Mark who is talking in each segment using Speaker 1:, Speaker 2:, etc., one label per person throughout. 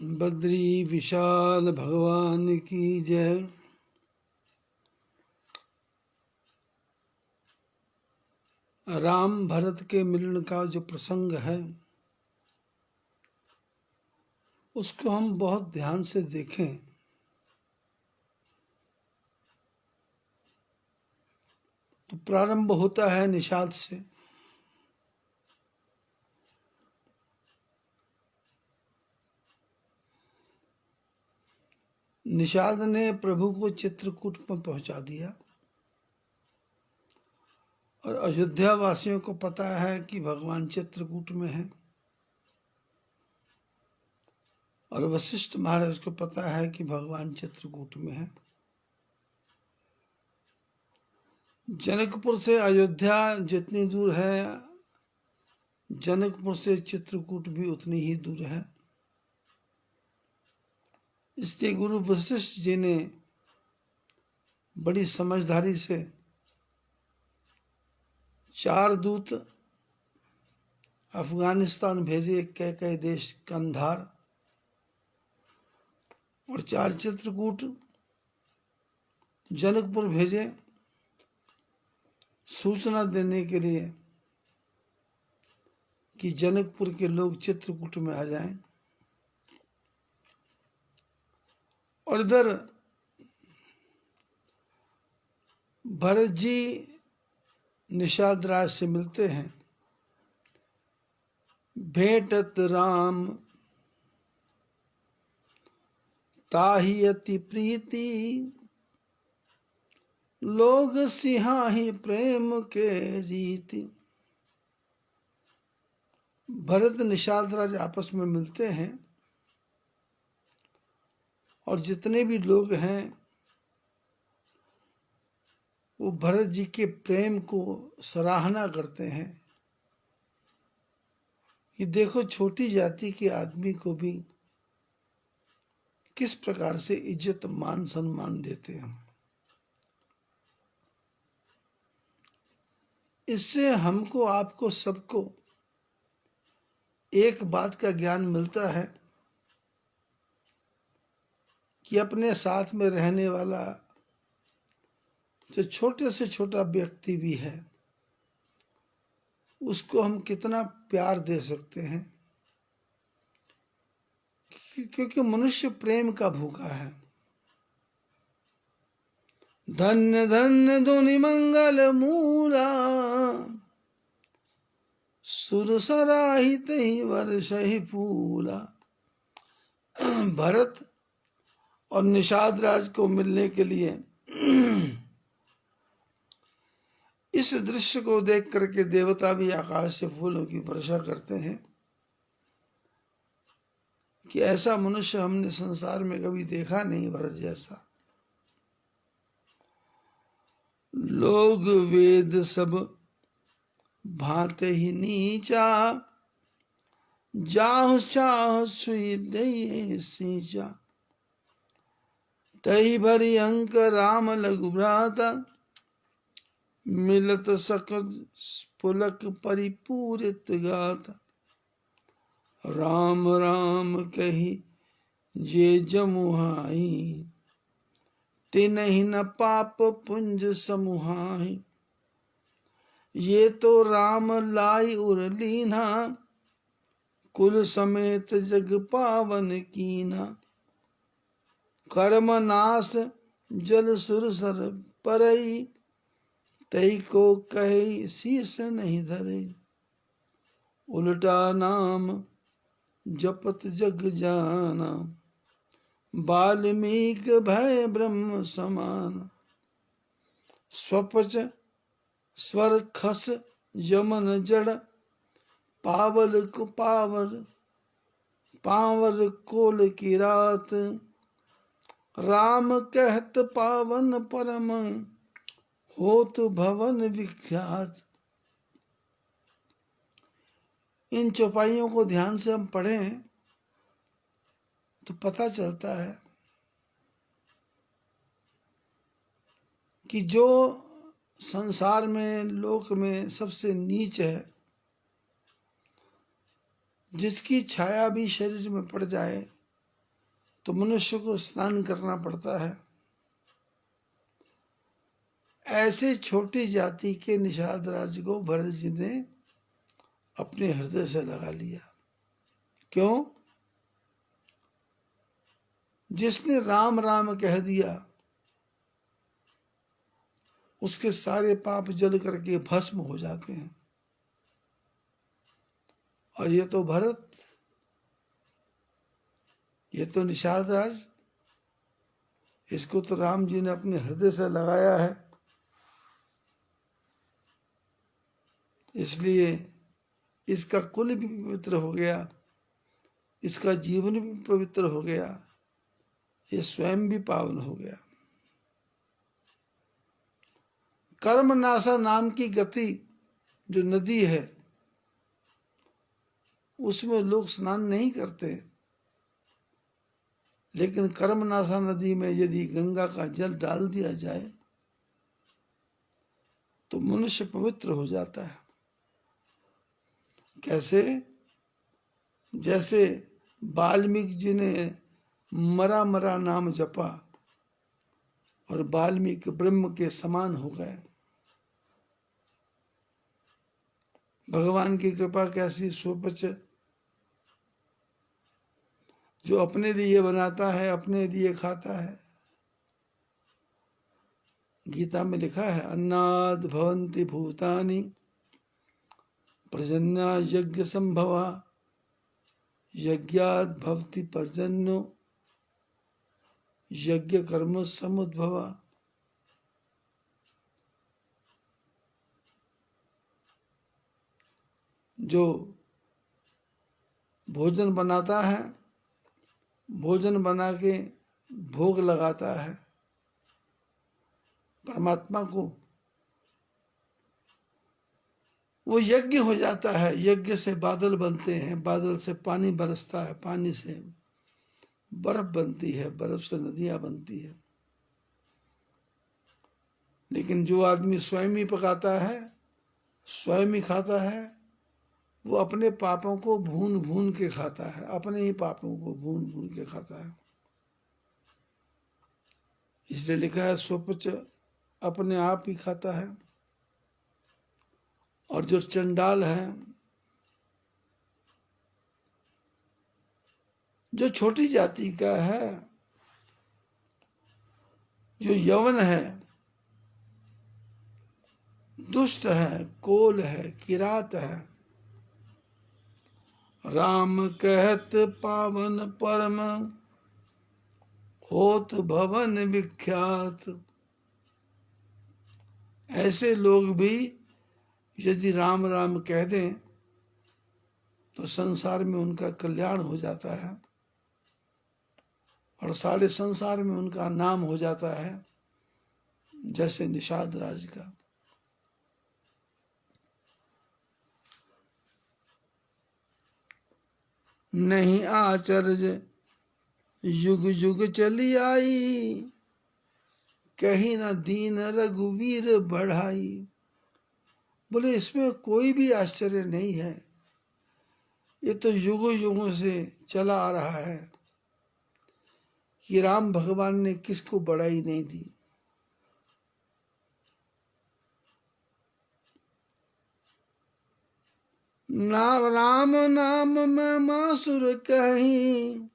Speaker 1: बद्री विशाल भगवान की जय। राम भरत के मिलन का जो प्रसंग है उसको हम बहुत ध्यान से देखें तो प्रारंभ होता है निषाद से। निषाद ने प्रभु को चित्रकूट में पहुंचा दिया और अयोध्या वासियों को पता है कि भगवान चित्रकूट में है और वशिष्ठ महाराज को पता है कि भगवान चित्रकूट में है। जनकपुर से अयोध्या जितनी दूर है, जनकपुर से चित्रकूट भी उतनी ही दूर है। इसलिए गुरु वशिष्ठ जी ने बड़ी समझदारी से 4 दूत अफगानिस्तान भेजे, कई देश कंधार, और 4 चित्रकूट जनकपुर भेजे सूचना देने के लिए कि जनकपुर के लोग चित्रकूट में आ जाएं। और इधर भरत जी निषाद राज से मिलते हैं। भेटत राम ताहि अति प्रीति, लोग सिहाहि प्रेम के रीति। भरत निषाद राज आपस में मिलते हैं और जितने भी लोग हैं वो भरत जी के प्रेम को सराहना करते हैं कि देखो छोटी जाति के आदमी को भी किस प्रकार से इज्जत मान सम्मान देते हैं। इससे हमको, आपको, सबको एक बात का ज्ञान मिलता है कि अपने साथ में रहने वाला जो छोटे से छोटा व्यक्ति भी है उसको हम कितना प्यार दे सकते हैं, क्योंकि मनुष्य प्रेम का भूखा है। धन्य धन्य धुनि मंगल मूला, सुर सराहित ही वर्ष ही फूला। भरत और निषाद राज को मिलने के लिए इस दृश्य को देख करके देवता भी आकाश से फूलों की वर्षा करते हैं कि ऐसा मनुष्य हमने संसार में कभी देखा नहीं, भरत जैसा। लोग वेद सब भांते ही नीचा, जाहु चाह सुई दई सींचा। तही भरी अंक राम लघु भ्राता, मिलत सकल पुलक परिपूरित गाथा। राम राम कही जे जमुहाई, तिनहि न पाप पुंज समुहाई। ये तो राम लाई उर लीना, कुल समेत जग पावन कीना। कर्म नाश जल सुर सर परई, तई को कहे शीस नहीं धरे। उल्टा नाम जपत जग जाना, वाल्मीक भय ब्रह्म समान। स्वपच स्वर खस यमन जड़, पावल को पावर कोल की रात। राम कहत पावन परम, होत भवन विख्यात। इन चौपाइयों को ध्यान से हम पढ़ें तो पता चलता है कि जो संसार में, लोक में सबसे नीच है, जिसकी छाया भी शरीर में पड़ जाए तो मनुष्य को स्नान करना पड़ता है। ऐसे छोटी जाति के निषाद राज को भरत जी ने अपने हृदय से लगा लिया। क्यों? जिसने राम राम कह दिया उसके सारे पाप जल करके भस्म हो जाते हैं। और ये तो भरत, ये तो निषाद राज, इसको तो राम जी ने अपने हृदय से लगाया है। इसलिए इसका कुल भी पवित्र हो गया, इसका जीवन भी पवित्र हो गया, ये स्वयं भी पावन हो गया। कर्मनाशा नाम की गति जो नदी है उसमें लोग स्नान नहीं करते, लेकिन कर्मनाशा नदी में यदि गंगा का जल डाल दिया जाए तो मनुष्य पवित्र हो जाता है। कैसे? जैसे वाल्मीकि जी ने मरा मरा नाम जपा और वाल्मीकि ब्रह्म के समान हो गए। भगवान की कृपा कैसी! स्वपच जो अपने लिए बनाता है, अपने लिए खाता है। गीता में लिखा है, अन्नाद भवन्ति भूतानि पर्जन्या यज्ञ संभवा यज्ञात भवति पर्जन्यो यज्ञ कर्म समुद्भवा। जो भोजन बनाता है, भोजन बना के भोग लगाता है परमात्मा को, वो यज्ञ हो जाता है। यज्ञ से बादल बनते हैं, बादल से पानी बरसता है, पानी से बर्फ बनती है, बर्फ से नदियां बनती है। लेकिन जो आदमी स्वयं ही पकाता है, स्वयं ही खाता है, वो अपने पापों को भून भून के खाता है, अपने ही पापों को भून भून के खाता है। इसलिए लिखा है, स्वपच अपने आप ही खाता है। और जो चंडाल है, जो छोटी जाति का है, जो यवन है, दुष्ट है, कोल है, किरात है, राम कहत पावन परम होत भवन विख्यात। ऐसे लोग भी यदि राम राम कह दें तो संसार में उनका कल्याण हो जाता है और सारे संसार में उनका नाम हो जाता है, जैसे निषाद राज का। नहीं आचर्य युग युग चली आई कहीं न दीन रघुवीर बढ़ाई। बोले इसमें कोई भी आश्चर्य नहीं है, ये तो युगों युगों से चला आ रहा है कि राम भगवान ने किसको बड़ाई नहीं दी। ना राम नाम में मासुर कहीं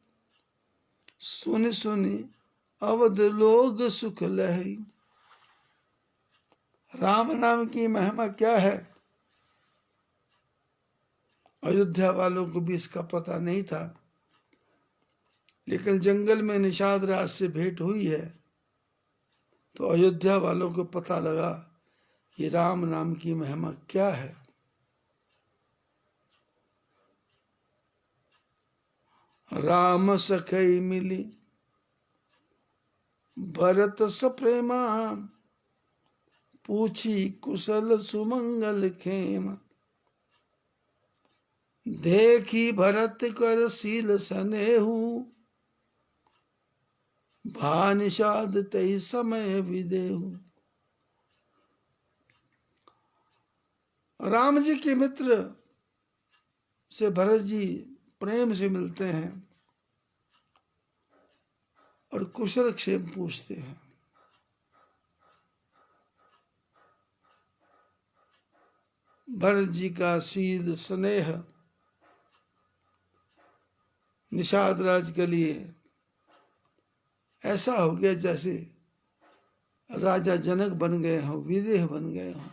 Speaker 1: सुनि सुनि अवध लोग सुख लही। राम नाम की महिमा क्या है? अयोध्या वालों को भी इसका पता नहीं था, लेकिन जंगल में निषाद राज से भेंट हुई है तो अयोध्या वालों को पता लगा कि राम नाम की महिमा क्या है। राम सखई मिली भरत सप्रेमा पूछी कुशल सुमंगल खेम। देखी भरत कर सील सनेहु भानिषाद तई समय विदेहु। राम जी के मित्र से भरत जी प्रेम से मिलते हैं और कुशल क्षेम पूछते हैं। भरत जी का शील स्नेह निषाद राज के लिए ऐसा हो गया जैसे राजा जनक बन गए हों, विदेह बन गए हों।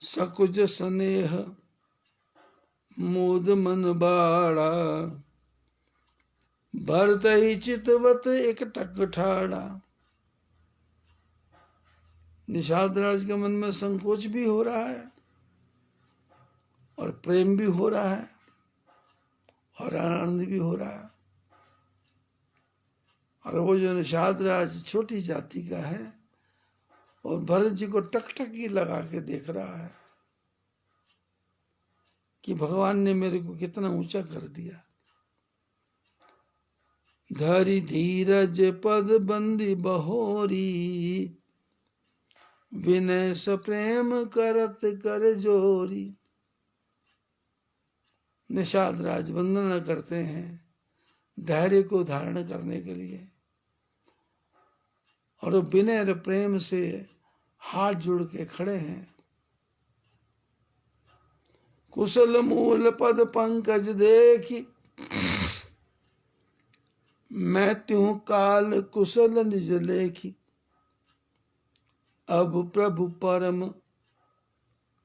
Speaker 1: सकुज स्नेह मोद मन बाड़ा, भरत ही चितवत एक टक ठाड़ा। निषाद राज के मन में संकोच भी हो रहा है और प्रेम भी हो रहा है और आनंद भी हो रहा है। और वो जो निषाद राज छोटी जाति का है और भरत जी को टकटकी लगा के देख रहा है कि भगवान ने मेरे को कितना ऊंचा कर दिया। धरि धीरज पद बंदी बहोरी, विनय सप्रेम करत कर जोरी। निषाद राज वंदना करते हैं धैर्य को धारण करने के लिए और विनय और प्रेम से हाथ जोड़ के खड़े हैं। कुशल मूल पद पंकज देखी, मैं त्यों काल कुशल निज लेखी। अब प्रभु परम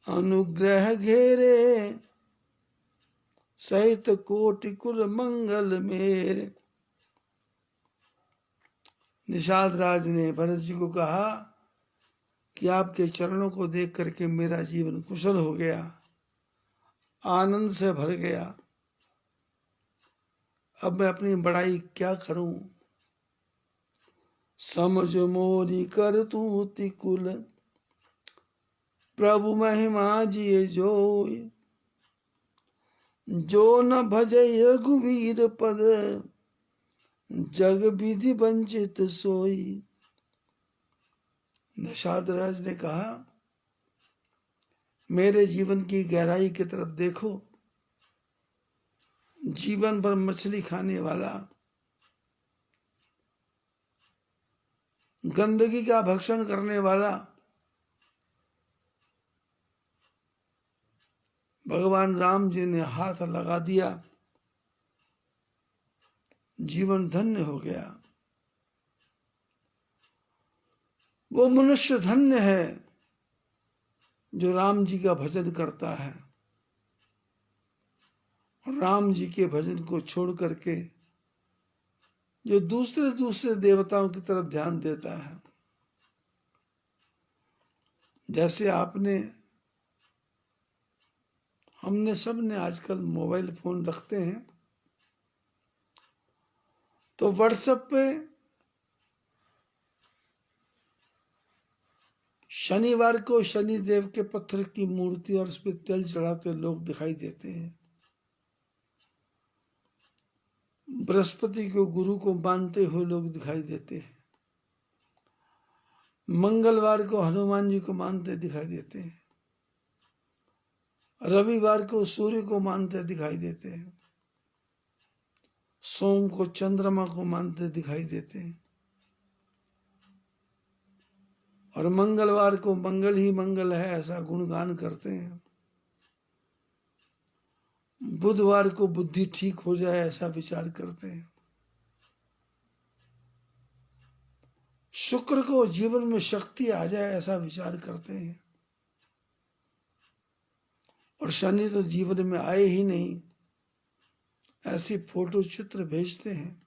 Speaker 1: अनुग्रह घेरे, सहित कोटि कुल मंगल मेरे। निषाद राज ने भरत जी को कहा कि आपके चरणों को देख करके मेरा जीवन कुशल हो गया, आनंद से भर गया। अब मैं अपनी बड़ाई क्या करूं। समझ मोरी कर तूति कुल, प्रभु महिमा जिये जोय। जो न भजय रघुवीर पद, जग विधि वंचित सोई। निषाद राज ने कहा, मेरे जीवन की गहराई की तरफ देखो। जीवन भर मछली खाने वाला, गंदगी का भक्षण करने वाला भगवान राम जी ने हाथ लगा दिया, जीवन धन्य हो गया। वो मनुष्य धन्य है जो राम जी का भजन करता है और राम जी के भजन को छोड़ करके जो दूसरे दूसरे देवताओं की तरफ ध्यान देता है। जैसे हमने सब ने आजकल मोबाइल फोन रखते हैं, तो व्हाट्सएप पे शनिवार को शनि देव के पत्थर की मूर्ति और उस पर तेल चढ़ाते लोग दिखाई देते हैं। बृहस्पति को गुरु को मानते हुए लोग दिखाई देते हैं। मंगलवार को हनुमान जी को मानते दिखाई देते हैं। रविवार को सूर्य को मानते दिखाई देते हैं। सोम को चंद्रमा को मानते दिखाई देते हैं और मंगलवार को मंगल ही मंगल है ऐसा गुणगान करते हैं। बुधवार को बुद्धि ठीक हो जाए ऐसा विचार करते हैं। शुक्र को जीवन में शक्ति आ जाए ऐसा विचार करते हैं और शनि तो जीवन में आए ही नहीं ऐसी फोटो चित्र भेजते हैं।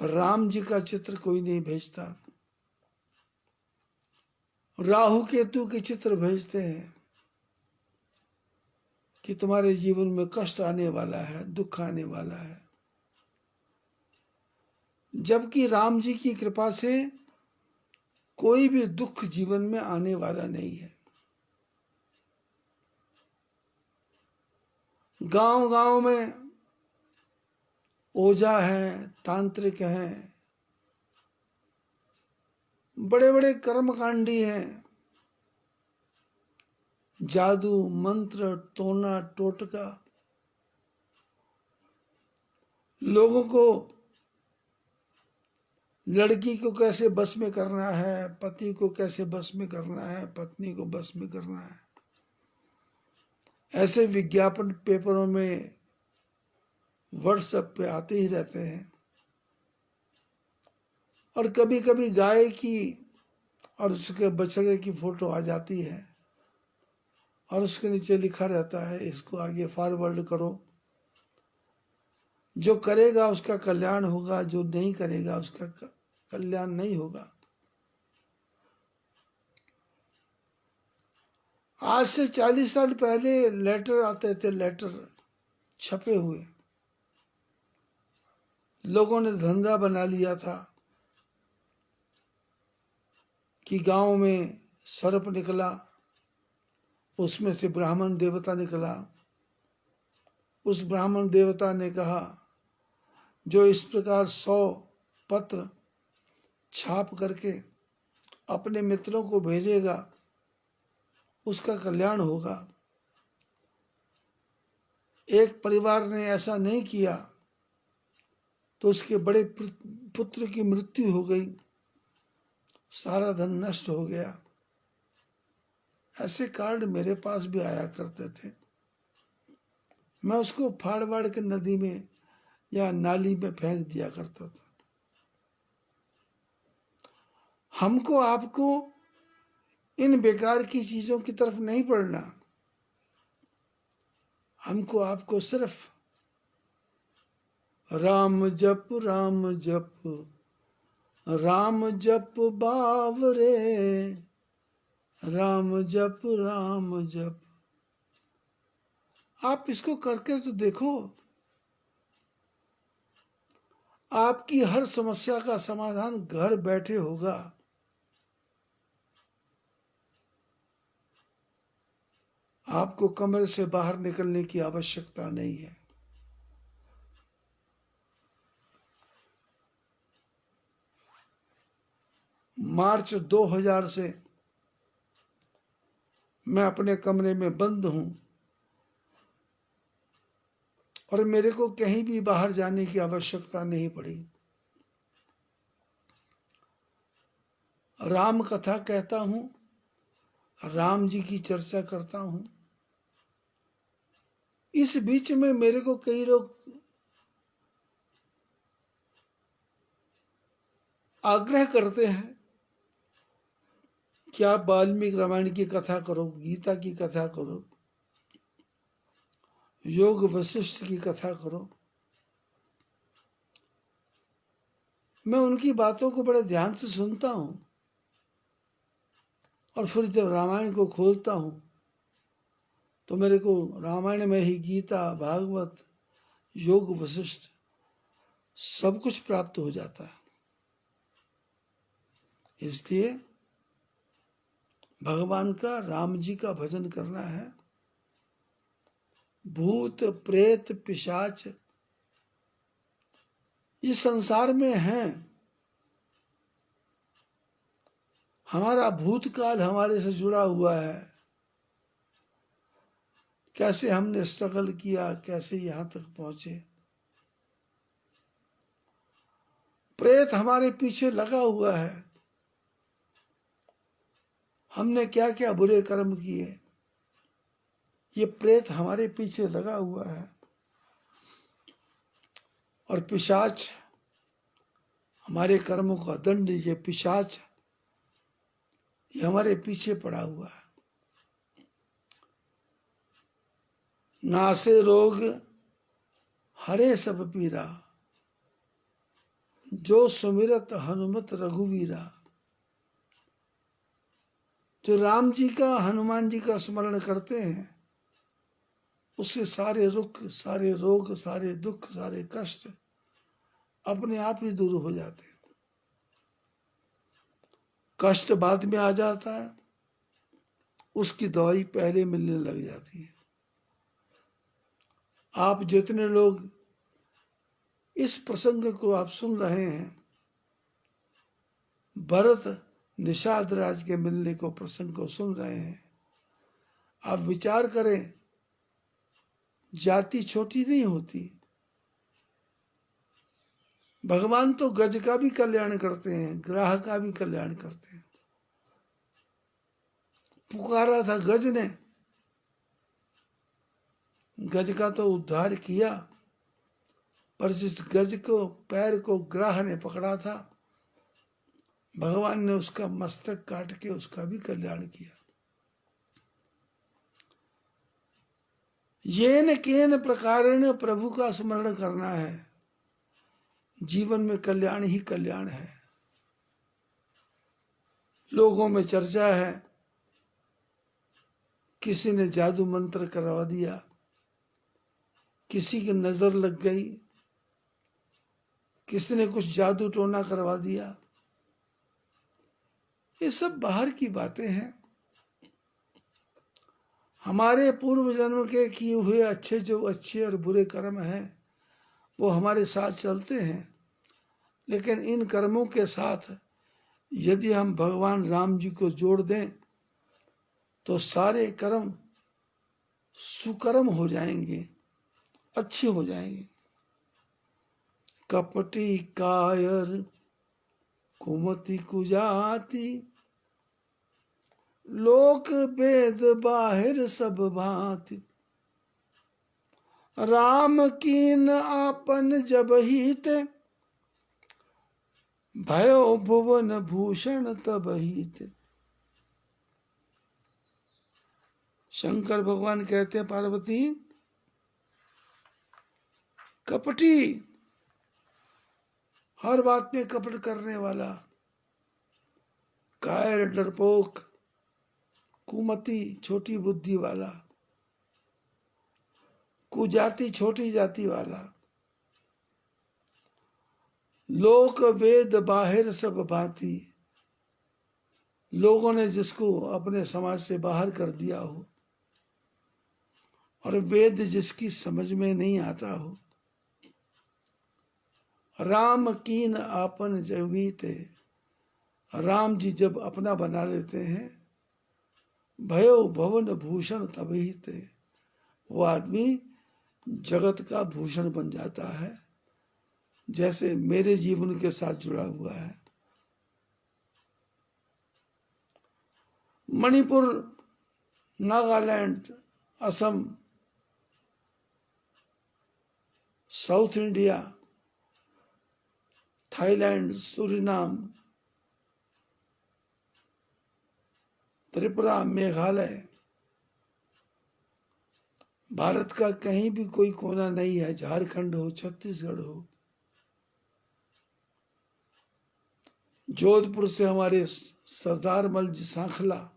Speaker 1: पर राम जी का चित्र कोई नहीं भेजता। राहु केतु के चित्र भेजते हैं कि तुम्हारे जीवन में कष्ट आने वाला है, दुख आने वाला है। जबकि राम जी की कृपा से कोई भी दुख जीवन में आने वाला नहीं है। गांव गांव में ओझा है, तांत्रिक हैं, बड़े बड़े कर्मकांडी हैं जादू मंत्र टोना टोटका लोगों को लड़की को कैसे बस में करना है, पति को कैसे बस में करना है, पत्नी को बस में करना है, ऐसे विज्ञापन पेपरों में व्हाट्सएप पे आते ही रहते हैं। और कभी कभी गाय की और उसके बछड़े की फोटो आ जाती है और उसके नीचे लिखा रहता है इसको आगे फॉरवर्ड करो, जो करेगा उसका कल्याण होगा, जो नहीं करेगा उसका कल्याण नहीं होगा। आज से 40 साल पहले लेटर आते थे, लेटर छपे हुए। लोगों ने धंधा बना लिया था कि गांव में सर्प निकला, उसमें से ब्राह्मण देवता निकला। उस ब्राह्मण देवता ने कहा जो इस प्रकार 100 पत्र छाप करके अपने मित्रों को भेजेगा उसका कल्याण होगा। एक परिवार ने ऐसा नहीं किया तो उसके बड़े पुत्र की मृत्यु हो गई, सारा धन नष्ट हो गया। ऐसे कार्ड मेरे पास भी आया करते थे। मैं उसको फाड़ फाड़ के नदी में या नाली में फेंक दिया करता था। हमको आपको इन बेकार की चीजों की तरफ नहीं पड़ना। हमको आपको सिर्फ राम जप राम जप बावरे, राम जप। आप इसको करके तो देखो, आपकी हर समस्या का समाधान घर बैठे होगा। आपको कमरे से बाहर निकलने की आवश्यकता नहीं है। मार्च 2000 से मैं अपने कमरे में बंद हूं और मेरे को कहीं भी बाहर जाने की आवश्यकता नहीं पड़ी। राम कथा कहता हूं, राम जी की चर्चा करता हूं। इस बीच में मेरे को कई लोग आग्रह करते हैं कि आप वाल्मीकि रामायण की कथा करो, गीता की कथा करो, योग वशिष्ठ की कथा करो। मैं उनकी बातों को बड़े ध्यान से सुनता हूं और फिर जब रामायण को खोलता हूं तो मेरे को रामायण में ही गीता, भागवत, योग वशिष्ठ सब कुछ प्राप्त हो जाता है। इसलिए भगवान का, राम जी का भजन करना है। भूत प्रेत पिशाच इस संसार में हैं। हमारा भूतकाल हमारे से जुड़ा हुआ है, कैसे हमने स्ट्रगल किया, कैसे यहां तक पहुंचे। प्रेत हमारे पीछे लगा हुआ है, हमने क्या क्या बुरे कर्म किए, ये प्रेत हमारे पीछे लगा हुआ है। और पिशाच हमारे कर्मों का दंड, ये पिशाच ये हमारे पीछे पड़ा हुआ है। नासे रोग हरे सब पीरा, जो सुमिरत हनुमत रघुवीरा। जो राम जी का, हनुमान जी का स्मरण करते हैं उससे सारे रुख, सारे रोग, सारे दुख, सारे कष्ट अपने आप ही दूर हो जाते हैं। कष्ट बाद में आ जाता है, उसकी दवाई पहले मिलने लग जाती है। आप जितने लोग इस प्रसंग को आप सुन रहे हैं, भरत निषाद राज के मिलने को प्रसंग को सुन रहे हैं, आप विचार करें, जाति छोटी नहीं होती। भगवान तो गज का भी कल्याण करते हैं, ग्राह का भी कल्याण करते हैं। पुकारा था गज ने, गज का तो उद्धार किया, पर जिस गज को पैर को ग्राह ने पकड़ा था, भगवान ने उसका मस्तक काट के उसका भी कल्याण किया। येन केन प्रकारेण प्रभु का स्मरण करना है, जीवन में कल्याण ही कल्याण है। लोगों में चर्चा है, किसी ने जादू मंत्र करवा दिया, किसी की नजर लग गई, किसी ने कुछ जादू टोना करवा दिया। ये सब बाहर की बातें हैं। हमारे पूर्व जन्म के किए हुए अच्छे और बुरे कर्म हैं, वो हमारे साथ चलते हैं। लेकिन इन कर्मों के साथ यदि हम भगवान राम जी को जोड़ दें तो सारे कर्म सुकर्म हो जाएंगे, अच्छे हो जाएंगे। कपटी कायर कुमति कुजाति, लोक वेद बाहिर सब भांति। राम कीन आपन जब हित, भयो भुवन भूषण तब हित। शंकर भगवान कहते हैं, पार्वती कपटी, हर बात में कपट करने वाला, कायर डरपोक, कुमति छोटी बुद्धि वाला, कुजाति छोटी जाति वाला, लोक वेद बाहिर सब भांति, लोगों ने जिसको अपने समाज से बाहर कर दिया हो और वेद जिसकी समझ में नहीं आता हो। राम कीन आपन जवीते, राम जी जब अपना बना लेते हैं, भयो भवन भूषण तभी थे, वो आदमी जगत का भूषण बन जाता है, जैसे मेरे जीवन के साथ जुड़ा हुआ है। Manipur, Nagaland, Assam, south India, Thailand, Suriname, Tripura, Meghalaya, Bharat का कहीं भी कोई कोना नहीं है, झारखंड हो, छत्तीसगढ़ हो, जोधपुर से हमारे सरदार मल्ल सांखला,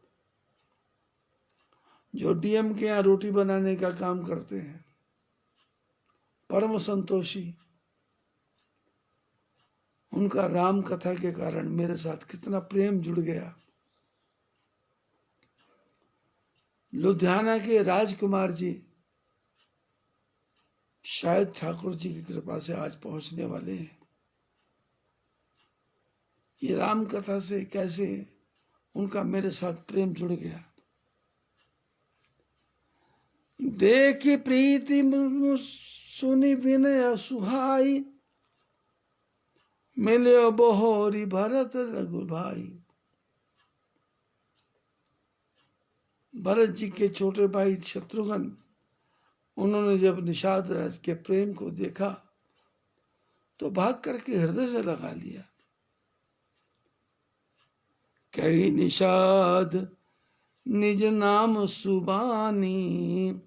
Speaker 1: जो डीएम के यहाँ रोटी बनाने का काम करते हैं, परम संतोषी, उनका राम कथा के कारण मेरे साथ कितना प्रेम जुड़ गया। लुधियाना के राजकुमार जी शायद ठाकुर जी की कृपा से आज पहुंचने वाले हैं। ये राम कथा से कैसे उनका मेरे साथ प्रेम जुड़ गया। देखी प्रीति सुनी विनय सुहाई, मिले बहोरी भरत रघु भाई। भरत जी के छोटे भाई शत्रुघ्न, उन्होंने जब निषाद राज के प्रेम को देखा तो भाग करके हृदय से लगा लिया। कही निषाद निज नाम सुबानी,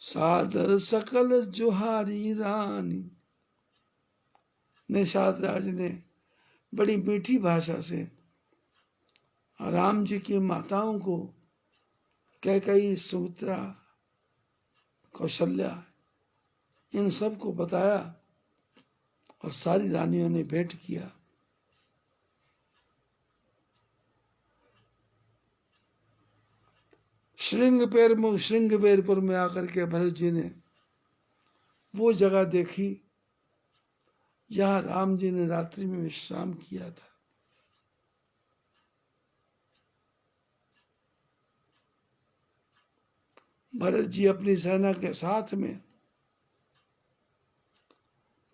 Speaker 1: सादर सकल जुहारी रानी। निषाद राज ने बड़ी मीठी भाषा से राम जी की माताओं को, कैकेयी, सुमित्रा, कौशल्या, इन सब को बताया और सारी रानियों ने भेंट किया। श्रृंगबेरपुर में आकर के भरत जी ने वो जगह देखी जहां राम जी ने रात्रि में विश्राम किया था। भरत जी अपनी सेना के साथ में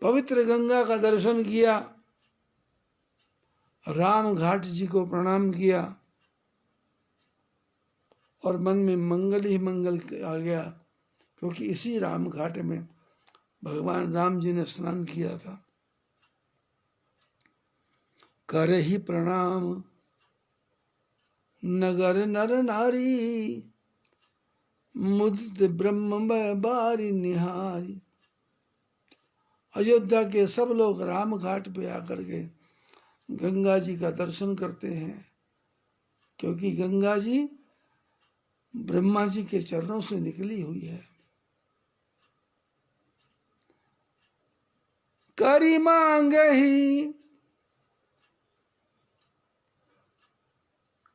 Speaker 1: पवित्र गंगा का दर्शन किया, राम घाट जी को प्रणाम किया और मन में मंगल ही मंगल आ गया, क्योंकि इसी राम घाट में भगवान राम जी ने स्नान किया था। करे ही प्रणाम नगर नर नारी, मुदित ब्रह्म बारी निहारी। अयोध्या के सब लोग राम घाट पे आकर के गंगा जी का दर्शन करते हैं, क्योंकि गंगा जी ब्रह्मा जी के चरणों से निकली हुई है। करी मांग ही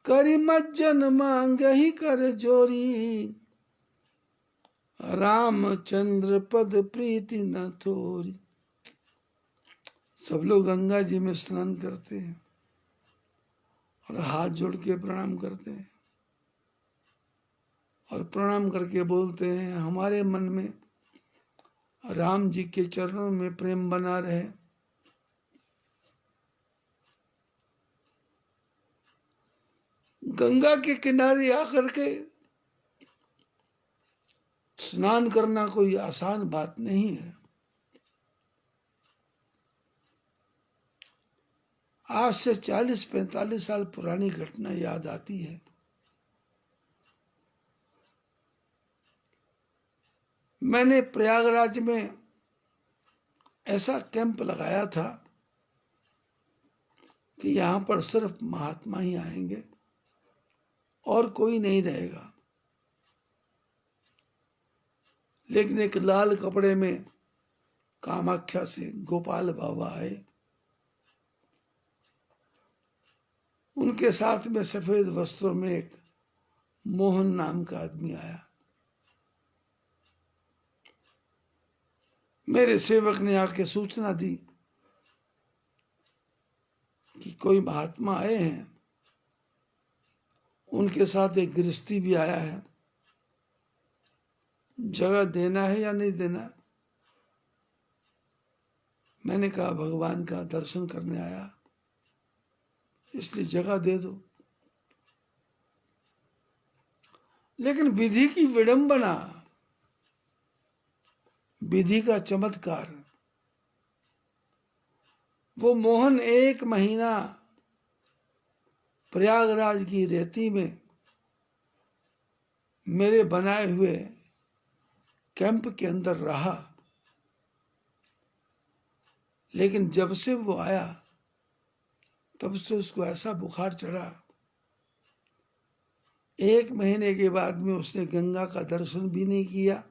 Speaker 1: करी मज्जन मांग ही कर जोरी, रामचंद्र पद प्रीति न थोरी। सब लोग गंगा जी में स्नान करते हैं और हाथ जोड़ के प्रणाम करते हैं और प्रणाम करके बोलते हैं, हमारे मन में राम जी के चरणों में प्रेम बना रहे। गंगा के किनारे आकर के स्नान करना कोई आसान बात नहीं है। आज से 40-45 साल पुरानी घटना याद आती है। मैंने प्रयागराज में ऐसा कैंप लगाया था कि यहाँ पर सिर्फ महात्मा ही आएंगे और कोई नहीं रहेगा। लेकिन एक लाल कपड़े में कामाख्या से गोपाल बाबा आए, उनके साथ में सफेद वस्त्रों में एक मोहन नाम का आदमी आया। मेरे सेवक ने आके सूचना दी कि कोई महात्मा आए हैं, उनके साथ एक गृहस्थी भी आया है, जगह देना है या नहीं देना। मैंने कहा भगवान का दर्शन करने आया, इसलिए जगह दे दो। लेकिन विधि की विडंबना, विधि का चमत्कार, वो मोहन 1 महीना प्रयागराज की रेती में मेरे बनाए हुए कैंप के अंदर रहा। लेकिन जब से वो आया तब से उसको ऐसा बुखार चढ़ा, 1 महीने के बाद में उसने गंगा का दर्शन भी नहीं किया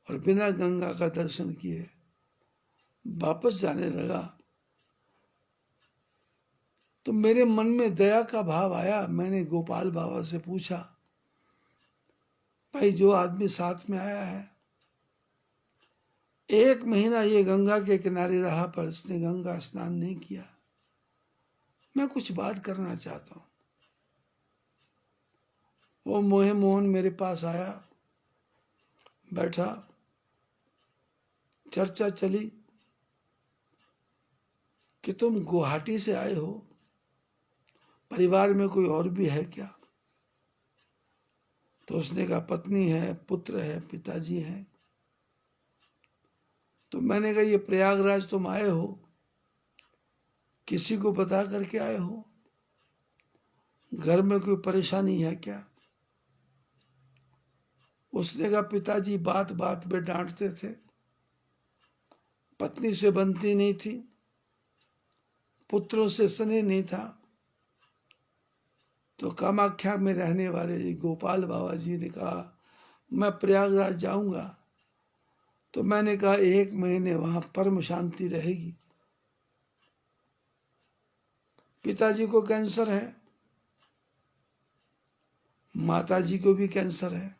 Speaker 1: और बिना गंगा का दर्शन किए वापस जाने लगा। तो मेरे मन में दया का भाव आया। मैंने गोपाल बाबा से पूछा, भाई जो आदमी साथ में आया है 1 महीना ये गंगा के किनारे रहा पर इसने गंगा स्नान नहीं किया, मैं कुछ बात करना चाहता हूं। वो मोहन मेरे पास आया, बैठा, चर्चा चली कि तुम गुवाहाटी से आए हो, परिवार में कोई और भी है क्या? तो उसने कहा पत्नी है, पुत्र है, पिताजी हैं। तो मैंने कहा ये प्रयागराज तुम आए हो, किसी को बता करके आए हो? घर में कोई परेशानी है क्या? उसने कहा पिताजी बात बात पे डांटते थे, पत्नी से बनती नहीं थी, पुत्रों से स्नेह नहीं था। तो कामाख्या में रहने वाले गोपाल बाबा जी ने कहा मैं प्रयागराज जाऊंगा। तो मैंने कहा 1 महीने वहां परम शांति रहेगी। पिताजी को कैंसर है, माताजी को भी कैंसर है,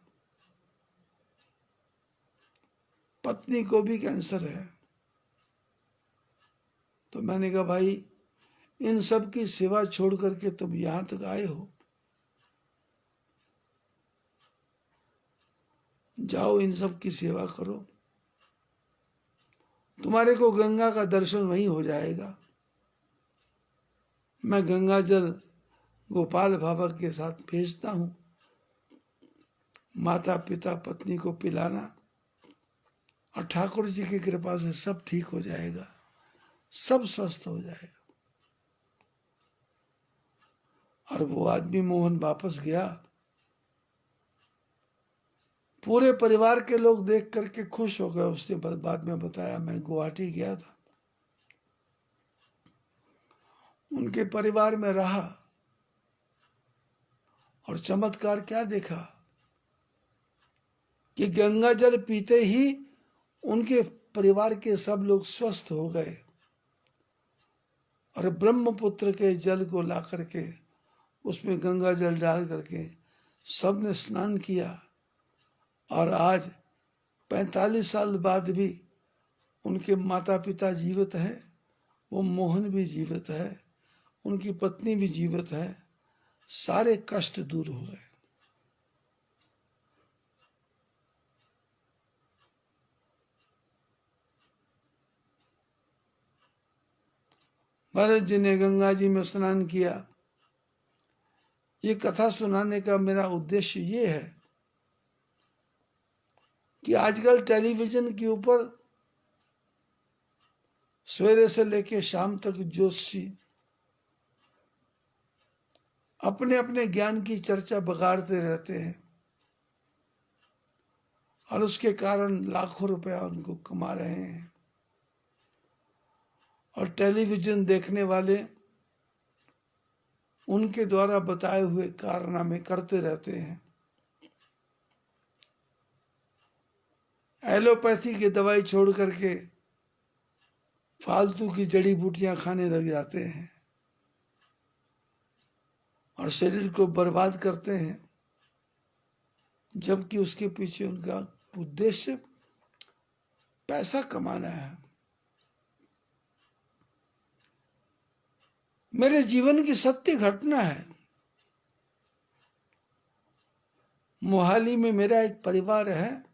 Speaker 1: पत्नी को भी कैंसर है। तो मैंने कहा भाई इन सब की सेवा छोड़ करके तुम यहां तक आए हो, जाओ इन सब की सेवा करो, तुम्हारे को गंगा का दर्शन वहीं हो जाएगा। मैं गंगा जल गोपाल बाबा के साथ भेजता हूँ, माता पिता पत्नी को पिलाना, और ठाकुर जी की कृपा से सब ठीक हो जाएगा, सब स्वस्थ हो जाएगा। और वो आदमी मोहन वापस गया। पूरे परिवार के लोग देख करके खुश हो गए। उसने बाद में बताया, मैं गुवाहाटी गया था, उनके परिवार में रहा, और चमत्कार क्या देखा कि गंगा जल पीते ही उनके परिवार के सब लोग स्वस्थ हो गए। और ब्रह्मपुत्र के जल को ला करके उसमें गंगा जल डाल करके सबने स्नान किया। और आज 45 साल बाद भी उनके माता पिता जीवित हैं, वो मोहन भी जीवित है, उनकी पत्नी भी जीवित है, सारे कष्ट दूर हो गए। भरत जी ने गंगा जी में स्नान किया। ये कथा सुनाने का मेरा उद्देश्य ये है कि आजकल टेलीविजन के ऊपर सवेरे से लेकर शाम तक ज्योतिषी अपने अपने ज्ञान की चर्चा बगाड़ते रहते हैं, और उसके कारण लाखों रुपया उनको कमा रहे हैं। और टेलीविजन देखने वाले उनके द्वारा बताए हुए कारनामे करते रहते हैं। एलोपैथी की दवाई छोड़ करके फालतू की जड़ी बूटियां खाने लग जाते हैं और शरीर को बर्बाद करते हैं, जबकि उसके पीछे उनका उद्देश्य पैसा कमाना है। मेरे जीवन की सत्य घटना है। मोहाली में मेरा एक परिवार है।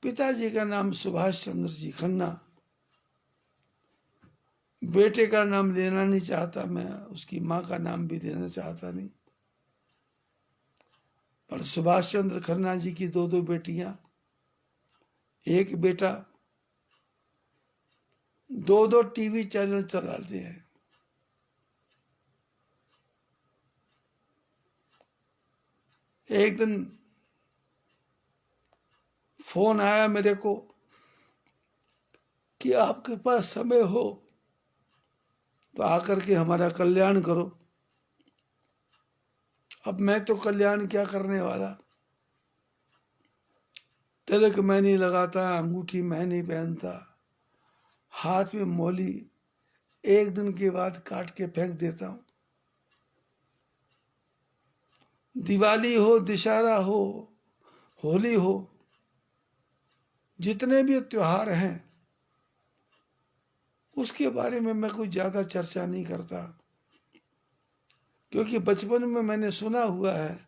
Speaker 1: पिताजी का नाम सुभाष चंद्र जी खन्ना। बेटे का नाम लेना नहीं चाहता मैं, उसकी मां का नाम भी लेना चाहता नहीं, पर सुभाष चंद्र खन्ना जी की दो बेटियां, एक बेटा, दो टीवी चैनल चलाते हैं। एक दिन फोन आया मेरे को कि आपके पास समय हो तो आकर के हमारा कल्याण करो। अब मैं तो कल्याण क्या करने वाला, तिलक मैं नहीं लगाता, अंगूठी मैं नहीं पहनता, हाथ में मोली एक दिन के बाद काट के फेंक देता हूं। दिवाली हो, दशहरा हो, होली हो, जितने भी त्योहार हैं उसके बारे में मैं कोई ज्यादा चर्चा नहीं करता, क्योंकि बचपन में मैंने सुना हुआ है,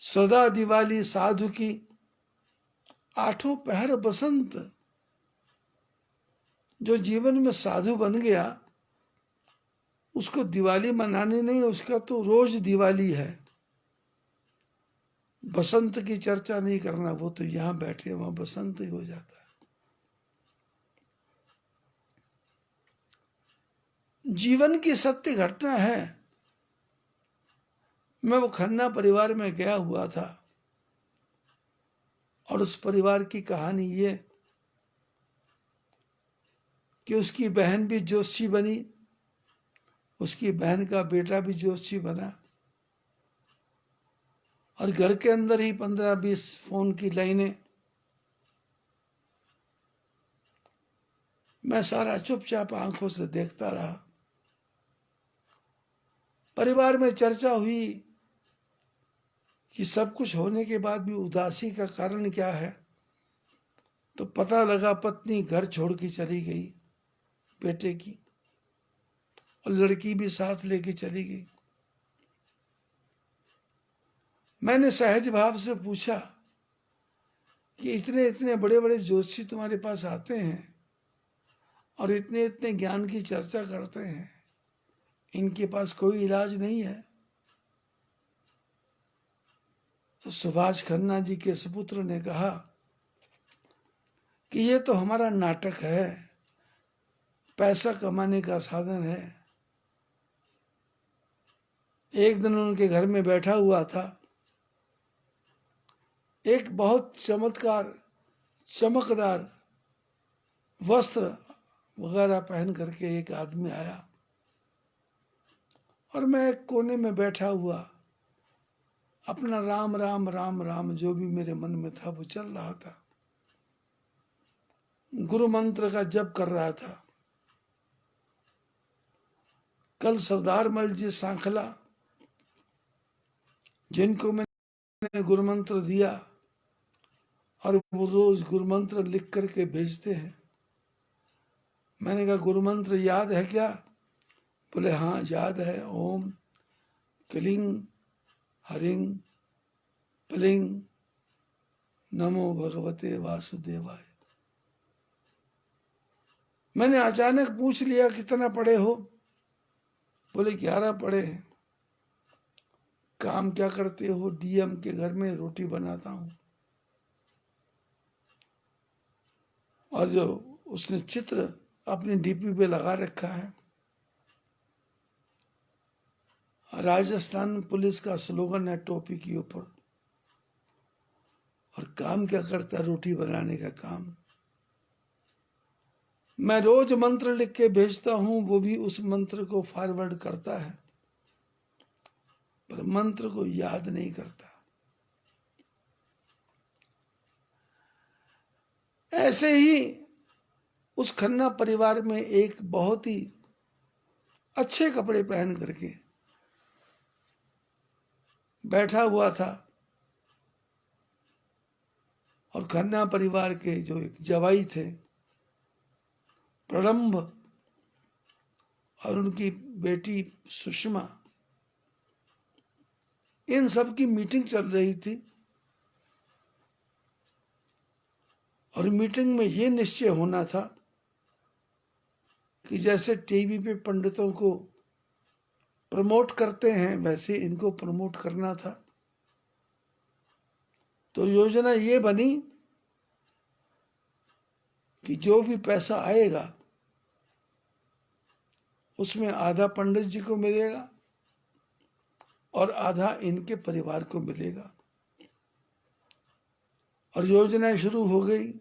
Speaker 1: सदा दिवाली साधु की, आठों पहर बसंत। जो जीवन में साधु बन गया उसको दिवाली मनानी नहीं, उसका तो रोज दिवाली है। बसंत की चर्चा नहीं करना, वो तो यहां बैठे वहां बसंत ही हो जाता है। जीवन की सत्य घटना है। मैं वो खन्ना परिवार में गया हुआ था, और उस परिवार की कहानी ये कि उसकी बहन भी ज्योतिषी बनी, उसकी बहन का बेटा भी ज्योतिषी बना, और घर के अंदर ही 15-20 फोन की लाइनें। मैं सारा चुपचाप आंखों से देखता रहा। परिवार में चर्चा हुई कि सब कुछ होने के बाद भी उदासी का कारण क्या है, तो पता लगा पत्नी घर छोड़ के चली गई बेटे की, और लड़की भी साथ लेके चली गई। मैंने सहज भाव से पूछा कि इतने इतने बड़े बड़े ज्योतिषी तुम्हारे पास आते हैं और इतने इतने ज्ञान की चर्चा करते हैं, इनके पास कोई इलाज नहीं है? तो सुभाष खन्ना जी के सुपुत्र ने कहा कि ये तो हमारा नाटक है, पैसा कमाने का साधन है। एक दिन उनके घर में बैठा हुआ था, एक बहुत चमकदार वस्त्र वगैरह पहन करके एक आदमी आया और मैं एक कोने में बैठा हुआ अपना राम राम राम राम जो भी मेरे मन में था वो चल रहा था, गुरु मंत्र का जप कर रहा था। कल सरदार मल जी सांखला, जिनको मैंने गुरु मंत्र दिया और वो रोज गुरु मंत्र लिख करके भेजते हैं, मैंने कहा गुरु मंत्र याद है क्या? बोले हाँ याद है, ओम क्लिंग हरिंग प्लिंग नमो भगवते वासुदेवाय। मैंने अचानक पूछ लिया कितना पढ़े हो? बोले 11 पढ़े हैं। काम क्या करते हो? डीएम के घर में रोटी बनाता हूं। और जो उसने चित्र अपनी डीपी पे लगा रखा है, राजस्थान पुलिस का स्लोगन है टोपी के ऊपर, और काम क्या करता है? रोटी बनाने का काम। मैं रोज मंत्र लिख के भेजता हूं, वो भी उस मंत्र को फॉरवर्ड करता है, पर मंत्र को याद नहीं करता। ऐसे ही उस खन्ना परिवार में एक बहुत ही अच्छे कपड़े पहन करके बैठा हुआ था, और खन्ना परिवार के जो एक जवाई थे प्रलंब और उनकी बेटी सुषमा, इन सब की मीटिंग चल रही थी। और मीटिंग में ये निश्चय होना था कि जैसे टीवी पे पंडितों को प्रमोट करते हैं वैसे इनको प्रमोट करना था। तो योजना ये बनी कि जो भी पैसा आएगा उसमें आधा पंडित जी को मिलेगा और आधा इनके परिवार को मिलेगा। और योजना शुरू हो गई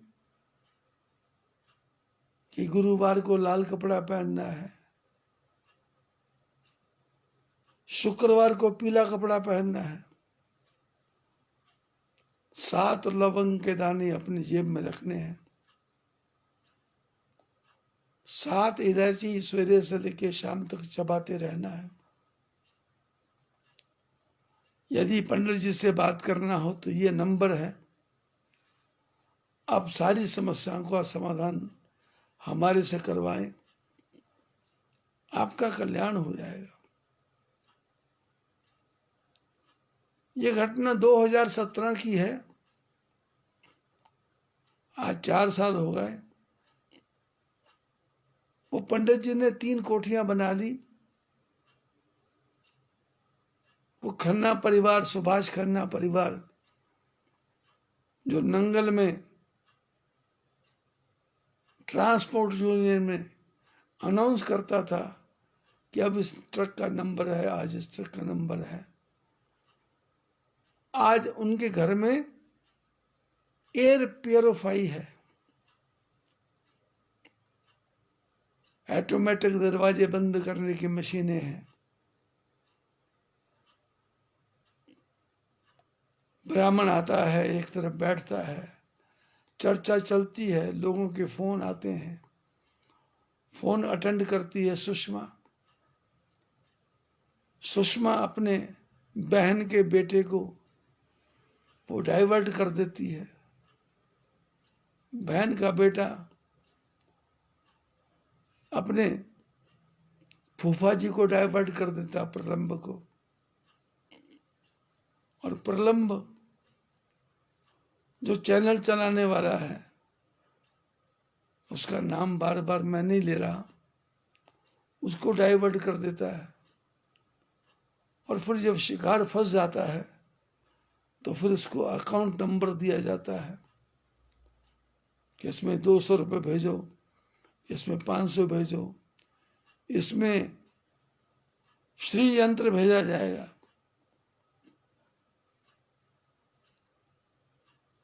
Speaker 1: कि गुरुवार को लाल कपड़ा पहनना है, शुक्रवार को पीला कपड़ा पहनना है, 7 लवंग के दाने अपनी जेब में रखने हैं, 7 इलायची सवेरे से लेकर शाम तक चबाते रहना है। यदि पंडित जी से बात करना हो तो ये नंबर है, आप सारी समस्याओं का समाधान हमारे से करवाएं, आपका कल्याण हो जाएगा। ये घटना 2017 की है, आज 4 साल हो गए। वो पंडित जी ने 3 कोठियां बना ली। वो खन्ना परिवार, सुभाष खन्ना परिवार, जो नंगल में ट्रांसपोर्ट यूनियन में अनाउंस करता था कि अब इस ट्रक का नंबर है, आज इस ट्रक का नंबर है, आज उनके घर में एयर प्योरीफाई है, ऑटोमेटिक दरवाजे बंद करने की मशीनें हैं। ब्राह्मण आता है, एक तरफ बैठता है, चर्चा चलती है, लोगों के फोन आते हैं, फोन अटेंड करती है सुषमा। सुषमा अपने बहन के बेटे को वो डाइवर्ट कर देती है। बहन का बेटा अपने फूफा जी को डाइवर्ट कर देता, प्रलंब को। और प्रलंब जो चैनल चलाने वाला है, उसका नाम बार बार मैं नहीं ले रहा, उसको डाइवर्ट कर देता है। और फिर जब शिकार फंस जाता है तो फिर उसको अकाउंट नंबर दिया जाता है कि इसमें 200 रुपये भेजो, इसमें 500 भेजो, इसमें श्री यंत्र भेजा जाएगा।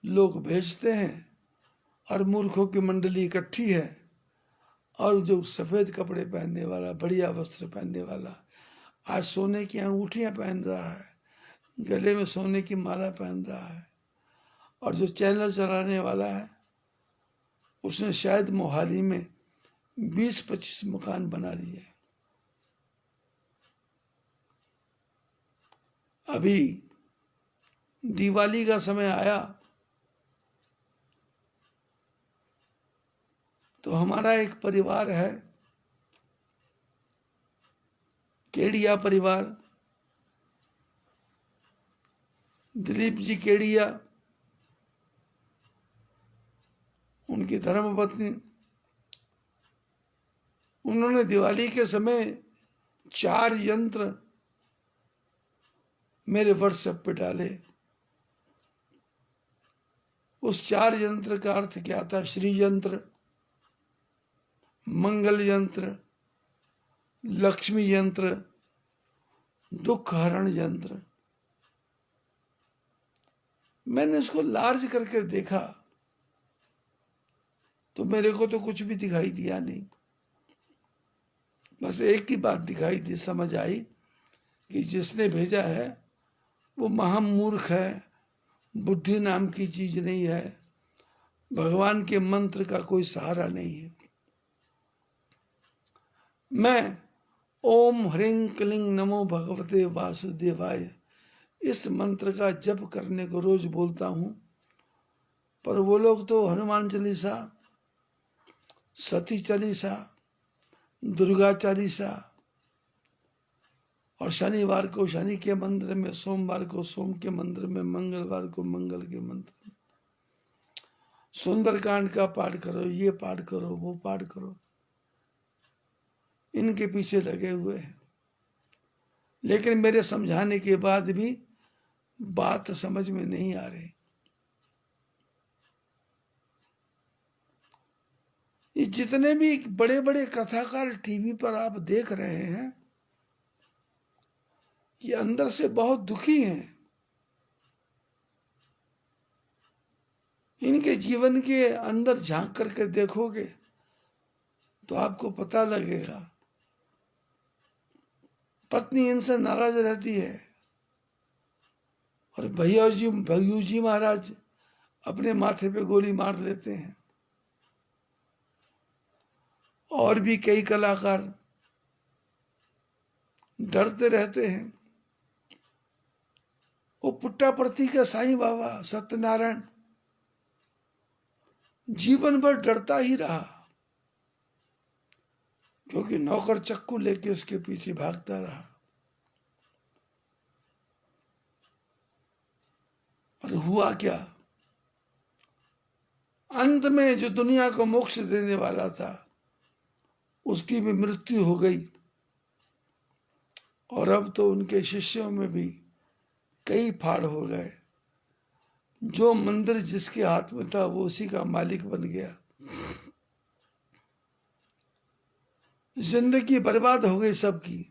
Speaker 1: लोग भेजते हैं और मूर्खों की मंडली इकट्ठी है, और जो सफेद कपड़े पहनने वाला, बढ़िया वस्त्र पहनने वाला, आज सोने की अंगूठियां पहन रहा है, गले में सोने की माला पहन रहा है, और जो चैनल चलाने वाला है उसने शायद मोहाली में 20-25 मकान बना लिए। अभी दिवाली का समय आया तो हमारा एक परिवार है, केडिया परिवार, दिलीप जी केडिया, उनकी धर्मपत्नी, उन्होंने दिवाली के समय 4 यंत्र मेरे व्हाट्सएप पे डाले। उस 4 यंत्र का अर्थ क्या था? श्री यंत्र, मंगल यंत्र, लक्ष्मी यंत्र, दुख हरण यंत्र। मैंने इसको लार्ज करके देखा तो मेरे को तो कुछ भी दिखाई दिया नहीं। बस एक ही बात दिखाई दी, समझ आई कि जिसने भेजा है वो महामूर्ख है, बुद्धि नाम की चीज नहीं है, भगवान के मंत्र का कोई सहारा नहीं है। मैं ओम ह्रीं क्लीं नमो भगवते वासुदेवाय इस मंत्र का जप करने को रोज बोलता हूं, पर वो लोग तो हनुमान चालीसा, सती चालीसा, दुर्गा चालीसा, और शनिवार को शनि के मंत्र में, सोमवार को सोम के मंत्र में, मंगलवार को मंगल के मंत्र में, सुंदरकांड का पाठ करो, ये पाठ करो, वो पाठ करो, इनके पीछे लगे हुए हैं। लेकिन मेरे समझाने के बाद भी बात समझ में नहीं आ रही। ये जितने भी बड़े बड़े कथाकार टीवी पर आप देख रहे हैं, ये अंदर से बहुत दुखी हैं। इनके जीवन के अंदर झांक करके देखोगे तो आपको पता लगेगा। पत्नी इनसे नाराज रहती है और भैया जी महाराज अपने माथे पे गोली मार लेते हैं। और भी कई कलाकार डरते रहते हैं। वो पुट्टापर्थी का साईं बाबा सत्यनारायण जीवन भर डरता ही रहा, क्योंकि नौकर चक्कू लेके उसके पीछे भागता रहा। और हुआ क्या? अंत में जो दुनिया को मोक्ष देने वाला था उसकी भी मृत्यु हो गई। और अब तो उनके शिष्यों में भी कई फाड़ हो गए। जो मंदिर जिसके हाथ में था वो उसी का मालिक बन गया। जिंदगी बर्बाद हो गई सबकी।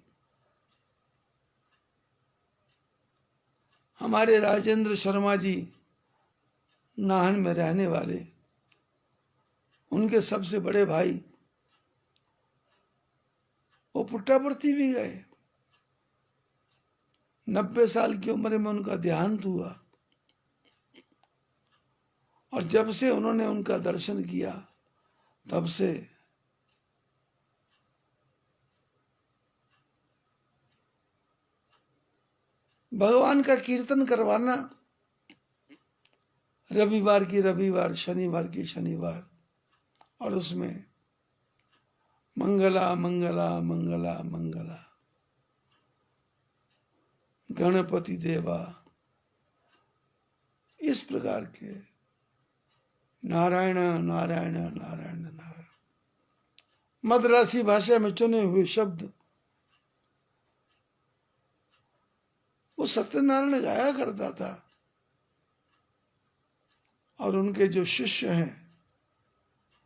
Speaker 1: हमारे राजेंद्र शर्मा जी नाहन में रहने वाले, उनके सबसे बड़े भाई वो पुट्टापर्थी भी गए। 90 साल की उम्र में उनका देहांत हुआ। और जब से उन्होंने उनका दर्शन किया तब से भगवान का कीर्तन करवाना, रविवार की रविवार, शनिवार की शनिवार, और उसमें मंगला मंगला मंगला मंगला, गणपति देवा इस प्रकार के नारायण नारायण नारायण नारायण मद्रासी भाषा में चुने हुए शब्द वो सत्यनारायण गाया करता था। और उनके जो शिष्य हैं,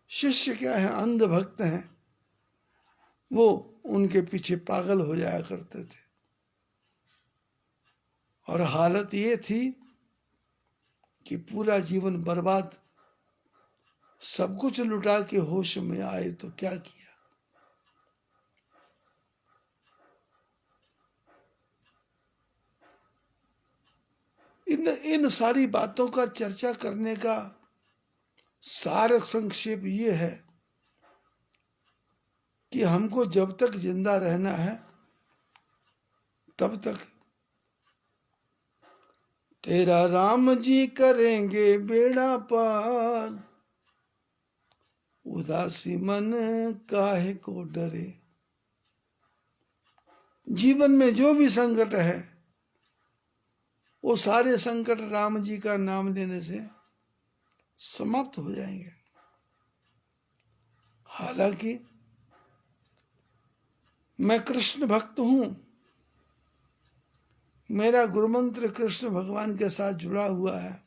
Speaker 1: शिष्य क्या है, अंध भक्त हैं, वो उनके पीछे पागल हो जाया करते थे। और हालत ये थी कि पूरा जीवन बर्बाद, सब कुछ लुटा के होश में आए तो क्या किया। इन सारी बातों का चर्चा करने का सार संक्षेप ये है कि हमको जब तक जिंदा रहना है तब तक तेरा राम जी करेंगे बेड़ा पार, उदासी मन काहे को डरे। जीवन में जो भी संकट है वो सारे संकट राम जी का नाम लेने से समाप्त हो जाएंगे। हालांकि मैं कृष्ण भक्त हूं, मेरा गुरुमंत्र कृष्ण भगवान के साथ जुड़ा हुआ है,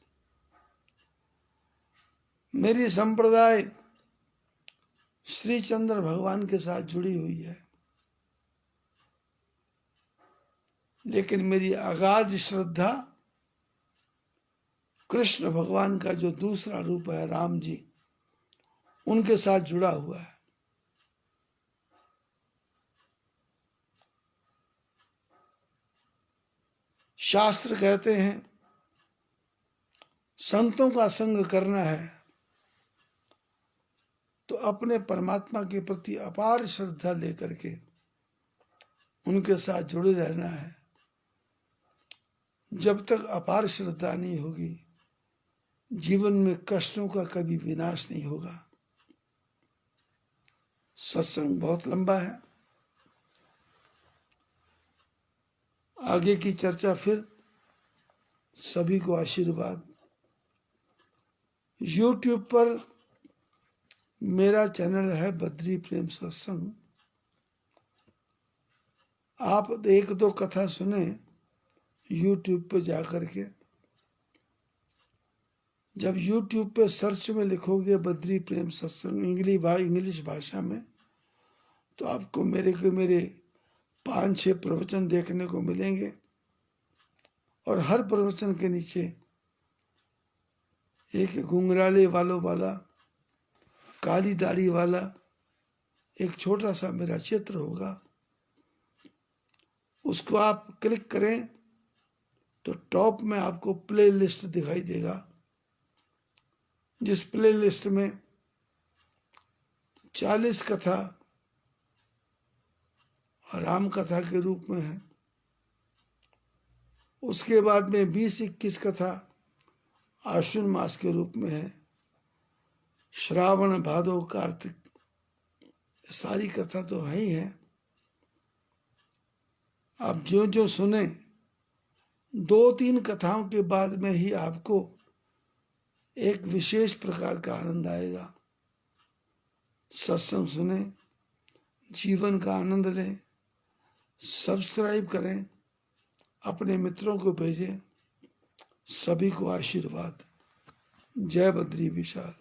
Speaker 1: मेरी संप्रदाय श्री चंद्र भगवान के साथ जुड़ी हुई है, लेकिन मेरी अगाध श्रद्धा कृष्ण भगवान का जो दूसरा रूप है राम जी, उनके साथ जुड़ा हुआ है। शास्त्र कहते हैं संतों का संग करना है तो अपने परमात्मा के प्रति अपार श्रद्धा लेकर के उनके साथ जुड़े रहना है। जब तक अपार श्रद्धा नहीं होगी, जीवन में कष्टों का कभी विनाश नहीं होगा। सत्संग बहुत लंबा है, आगे की चर्चा फिर। सभी को आशीर्वाद। YouTube पर मेरा चैनल है बद्री प्रेम सत्संग। आप 1-2 कथा सुने YouTube पे जाकर के। जब YouTube पे सर्च में लिखोगे बद्री प्रेम सत्संग इंग्लिश भाषा में, तो आपको मेरे 5-6 प्रवचन देखने को मिलेंगे। और हर प्रवचन के नीचे एक घुंघराले वालों वाला, काली दाढ़ी वाला एक छोटा सा मेरा चित्र होगा। उसको आप क्लिक करें तो टॉप में आपको प्ले लिस्ट दिखाई देगा, जिस प्ले लिस्ट में 40 कथा राम कथा के रूप में है। उसके बाद में 20-21 कथा आश्विन मास के रूप में है। श्रावण भादो कार्तिक सारी कथा तो है ही है। आप जो जो सुने, 2-3 कथाओं के बाद में ही आपको एक विशेष प्रकार का आनंद आएगा। सत्संग सुने, जीवन का आनंद लें, सब्सक्राइब करें, अपने मित्रों को भेजें। सभी को आशीर्वाद। जय बद्री विशाल।